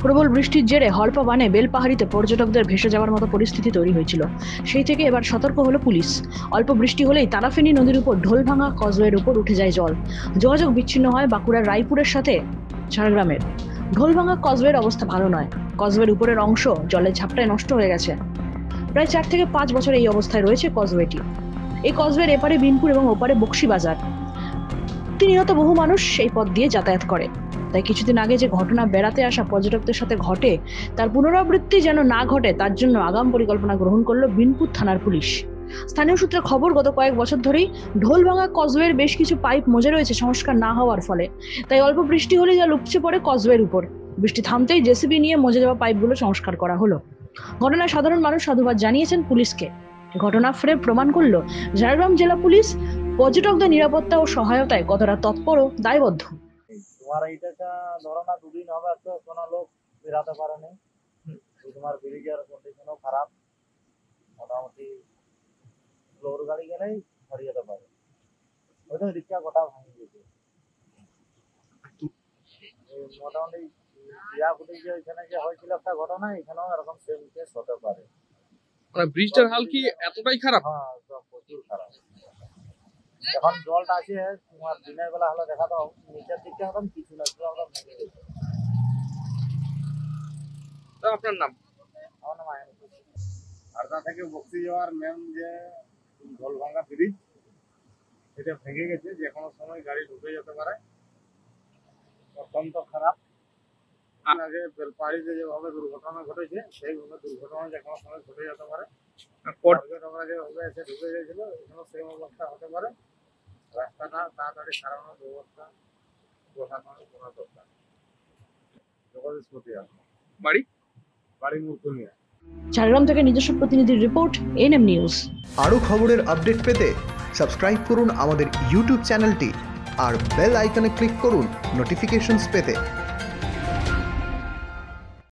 প্রবল বৃষ্টির জেরে হলপা বানে বেলপাহাড়িতে পর্যটকদের ভেসে যাওয়ার মতো পরিস্থিতি তৈরি হয়েছিল। সেই থেকে এবার সতর্ক হলো পুলিশ। অল্প বৃষ্টি হলেই তারাফেনী নদীর উপর ঢোলভাঙা কজওয়ের উপর উঠে যায় জল। যোগাযোগ বিচ্ছিন্ন হয় বাঁকুড়ার রায়পুরের সাথে ঝাড়গ্রামের। ঢোলভাঙা কজওয়ের অবস্থা ভালো নয়। কজওয়ের উপরের অংশ জলের ঝাপটায় নষ্ট হয়ে গেছে। প্রায় 4 থেকে 5 বছর এই অবস্থায় রয়েছে কজওয়েটি। এই কজওয়ের এপারে বিনপুর এবং ওপারে বক্সিবাজার। প্রতিনিয়ত বহু মানুষ এই পথ দিয়ে যাতায়াত করে। তাই কিছুদিন আগে যে ঘটনা বেড়াতে আসা পর্যটকদের সাথে ঘটে, তার পুনরাবৃত্তি যেন না ঘটে তার জন্য আগাম পরিকল্পনা গ্রহণ করলো বিনপুর থানার পুলিশ। স্থানীয় সূত্রে খবর, গত কয়েক বছর ধরেই ঢোলভাঙা কজওয়ের বেশ কিছু পাইপ মজে রয়েছে সংস্কার না হওয়ার ফলে। তাই অল্প বৃষ্টি হলে যা উপচে পড়ে কজওয়ের উপর। বৃষ্টি থামতেই জেসিবি নিয়ে মজে যাওয়া পাইপগুলো সংস্কার করা হলো। ঘটনায় সাধারণ মানুষ সাধুবাদ জানিয়েছেন পুলিশকে। ঘটনা ফের প্রমাণ করলো ঝাড়গ্রাম জেলা পুলিশ পর্যটকদের নিরাপত্তা ও সহায়তায় কতটা তৎপর ও দায়বদ্ধ। তোমার এইটা ধরো না, দুদিন হবে তো কোনো লোক বেরাতে পারেনি। তোমার ব্রিজের কন্ডিশনও খারাপ, মোটামুটি ফ্লোর গাড়ি গেলেই ছড়িয়ে যেতে পারে। ওইটা রিক্সা গোটা ভাঙিয়ে গেছে। মোটামুটি ইয়া ফুটে যে এখানে যে হয়েছিল একটা ঘটনা, এখানেও এরকম সেম কেস হতে পারে। ব্রিজটার হাল কি এতটাই খারাপ? হ্যাঁ, প্রচুর খারাপ। এখন জলটা আছে, তোমার দিনের বেলা হলে দেখা দাও নিচের দিকটা একদম কিছু না, একদম ভেঙে গেছে। আপনার নাম? আমার নাম আয়ন। আরদা থেকে বক্সি যাওয়ার মেন যে ঢোলভাঙা ব্রিজ, এটা ভেঙে গেছে। যে কোনো সময় গাড়ি ঢুকে যেতে পারে, অত্যন্ত খারাপ। আগে বেলপাহাড়িতে যেভাবে দুর্ঘটনা ঘটেছে, সেইভাবে দুর্ঘটনা যে কোনো সময় ঘটে যেতে পারে। পর্যটকরা যেভাবে এসে ঢুকে গেছিল, এখানেও সেম অবস্থা হতে পারে। রাস্তাটা তাড়াতাড়ি সারানোর ব্যবস্থা প্রশাসনের করা দরকার। জগদীশপতি বাড়ি মুরকুনিয়া। ঝাড়গ্রাম থেকে নিজস্ব প্রতিনিধির রিপোর্ট, এনএম নিউজ। আরও খবরের আপডেট পেতে সাবস্ক্রাইব করুন আমাদের ইউটিউব চ্যানেলটি আর বেল আইকনে ক্লিক করুন নোটিফিকেশনস পেতে।